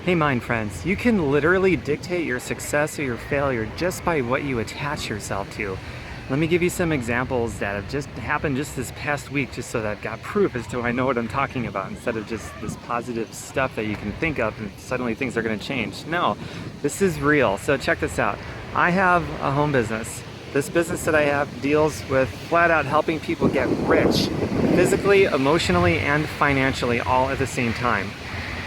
Hey mind friends, you can literally dictate your success or your failure just by what you attach yourself to. Let me give you some examples that have just happened just this past week, just so that I've got proof as to I know what I'm talking about, instead of just this positive stuff that you can think of and suddenly things are going to change. No, this is real. So check this out. I have a home business. This business that I have deals with flat out helping people get rich, physically, emotionally, and financially, all at the same time.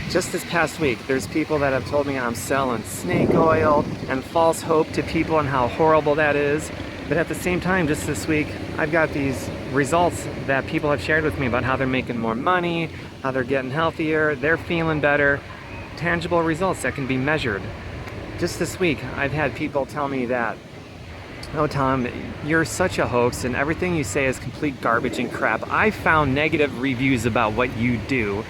Just this past week, there's people that have told me I'm selling snake oil and false hope to people and how horrible that is. But at the same time, just this week, I've got these results that people have shared with me about how they're making more money, how they're getting healthier, they're feeling better, tangible results that can be measured. Just this week, I've had people tell me that, "Oh, Tom, you're such a hoax and everything you say is complete garbage and crap. I found negative reviews about what you do."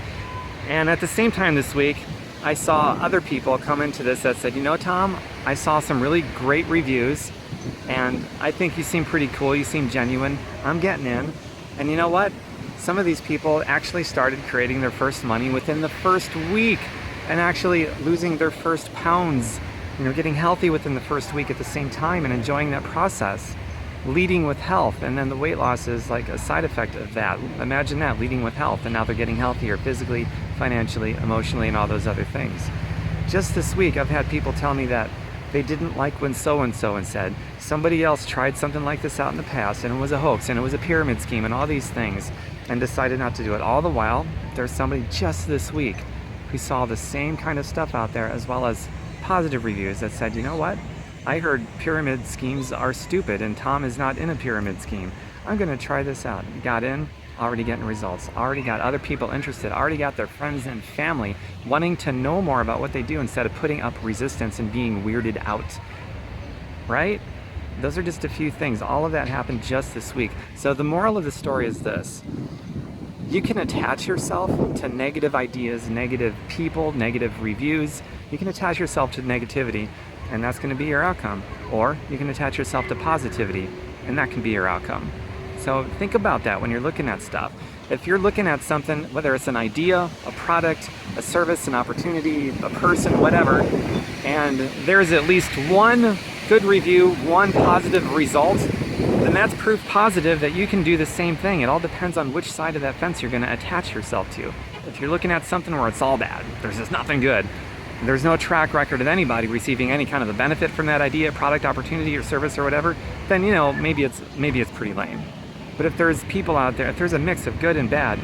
And at the same time this week, I saw other people come into this that said, "You know, Tom, I saw some really great reviews and I think you seem pretty cool, you seem genuine. I'm getting in." And you know what? Some of these people actually started creating their first money within the first week and actually losing their first pounds, getting healthy within the first week at the same time and enjoying that process. Leading with health, and then the weight loss is like a side effect of that. Imagine that, leading with health, and now they're getting healthier physically, financially, emotionally, and all those other things. Just this week, I've had people tell me that they didn't like when so-and-so and said somebody else tried something like this out in the past and it was a hoax and it was a pyramid scheme and all these things and decided not to do it. All the while, there's somebody just this week who saw the same kind of stuff out there, as well as positive reviews that said, "You know what? I heard pyramid schemes are stupid and Tom is not in a pyramid scheme. I'm going to try this out." Got in, already getting results, already got other people interested, already got their friends and family wanting to know more about what they do instead of putting up resistance and being weirded out. Right? Those are just a few things. All of that happened just this week. So the moral of the story is this. You can attach yourself to negative ideas, negative people, negative reviews. You can attach yourself to negativity, and that's going to be your outcome. Or you can attach yourself to positivity, and that can be your outcome. So think about that when you're looking at stuff. If you're looking at something, whether it's an idea, a product, a service, an opportunity, a person, whatever, and there's at least one good review, one positive result, then that's proof positive that you can do the same thing. It all depends on which side of that fence you're going to attach yourself to. If you're looking at something where it's all bad, there's just nothing good, there's no track record of anybody receiving any kind of a benefit from that idea, product, opportunity, or service or whatever, then maybe it's pretty lame. But if there's people out there, if there's a mix of good and bad,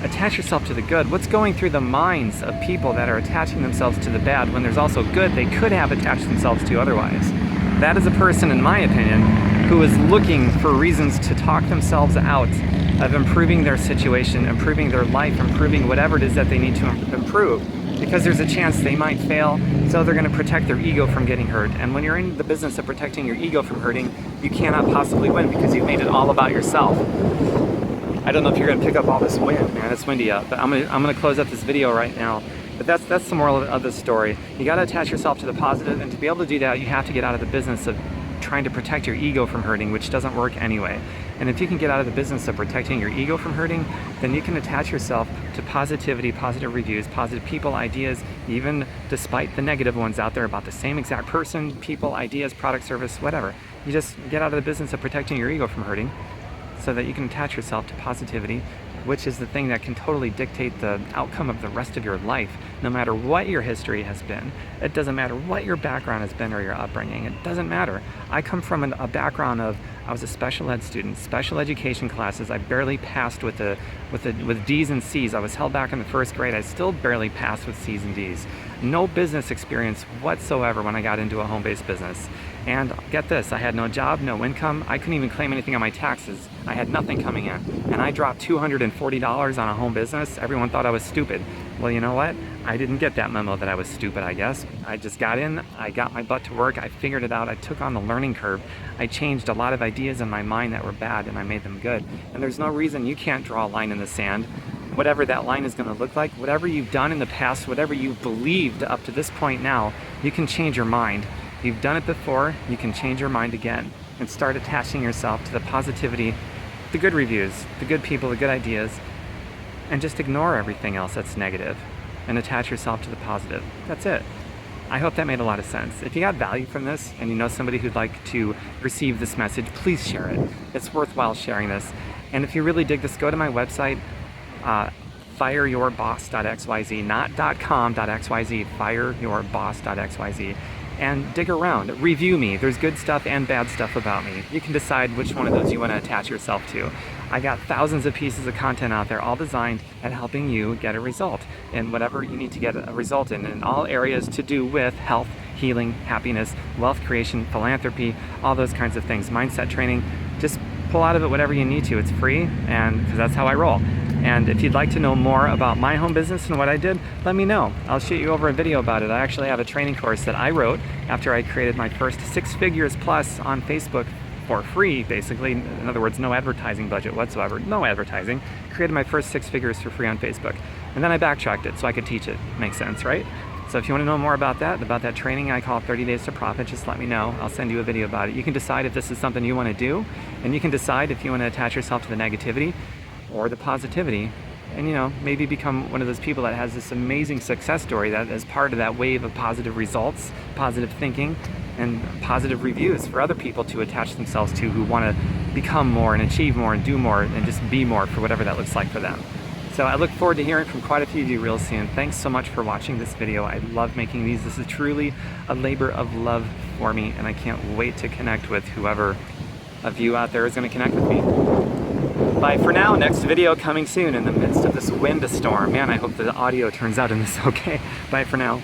attach yourself to the good. What's going through the minds of people that are attaching themselves to the bad when there's also good they could have attached themselves to otherwise? That is a person, in my opinion, who is looking for reasons to talk themselves out of improving their situation, improving their life, improving whatever it is that they need to improve. Because there's a chance they might fail, so they're going to protect their ego from getting hurt. And when you're in the business of protecting your ego from hurting, you cannot possibly win because you've made it all about yourself. I don't know if you're going to pick up all this wind, man. It's windy out, but I'm going to close up this video right now. But that's the moral of the story. You got to attach yourself to the positive, and to be able to do that, you have to get out of the business of trying to protect your ego from hurting, which doesn't work anyway. And if you can get out of the business of protecting your ego from hurting, then you can attach yourself to positivity, positive reviews, positive people, ideas, even despite the negative ones out there about the same exact person, people, ideas, product, service, whatever. You just get out of the business of protecting your ego from hurting so that you can attach yourself to positivity, which is the thing that can totally dictate the outcome of the rest of your life, no matter what your history has been. It doesn't matter what your background has been or your upbringing. It doesn't matter. I come from a background of, I was a special ed student, special education classes. I barely passed with D's and C's. I was held back in the first grade. I still barely passed with C's and D's. No business experience whatsoever when I got into a home-based business. And get this, I had no job, no income. I couldn't even claim anything on my taxes. I had nothing coming in. And I dropped $240 on a home business. Everyone thought I was stupid. Well, you know what? I didn't get that memo that I was stupid, I guess. I just got in, I got my butt to work, I figured it out, I took on the learning curve. I changed a lot of ideas in my mind that were bad and I made them good. And there's no reason you can't draw a line in the sand. Whatever that line is going to look like, whatever you've done in the past, whatever you've believed up to this point now, you can change your mind. You've done it before, you can change your mind again and start attaching yourself to the positivity, the good reviews, the good people, the good ideas, and just ignore everything else that's negative. and attach yourself to the positive. That's it. I hope that made a lot of sense. If you got value from this and you know somebody who'd like to receive this message, please share it. It's worthwhile sharing this. And if you really dig this, go to my website, fireyourboss.xyz, not .com.xyz, fireyourboss.xyz, and dig around. Review me. There's good stuff and bad stuff about me. You can decide which one of those you want to attach yourself to. I got thousands of pieces of content out there, all designed at helping you get a result in whatever you need to get a result in all areas to do with health, healing, happiness, wealth creation, philanthropy, all those kinds of things. Mindset training, just pull out of it whatever you need to. It's free, and because that's how I roll. And if you'd like to know more about my home business and what I did, let me know. I'll shoot you over a video about it. I actually have a training course that I wrote after I created my first 6 figures plus on Facebook for free, basically. In other words, no advertising budget whatsoever, no advertising. Created my first 6 figures for free on Facebook. And then I backtracked it so I could teach it. Makes sense, right? So if you want to know more about that training I call 30 Days to Profit, just let me know. I'll send you a video about it. You can decide if this is something you want to do, and you can decide if you want to attach yourself to the negativity or the positivity, and maybe become one of those people that has this amazing success story that is part of that wave of positive results, positive thinking, and positive reviews for other people to attach themselves to who want to become more and achieve more and do more and just be more for whatever that looks like for them. So I look forward to hearing from quite a few of you real soon. Thanks so much for watching this video. I love making these. This is truly a labor of love for me, and I can't wait to connect with whoever of you out there is going to connect with me. Bye for now. Next video coming soon in the midst of this wind storm. Man, I hope the audio turns out in this okay. Bye for now.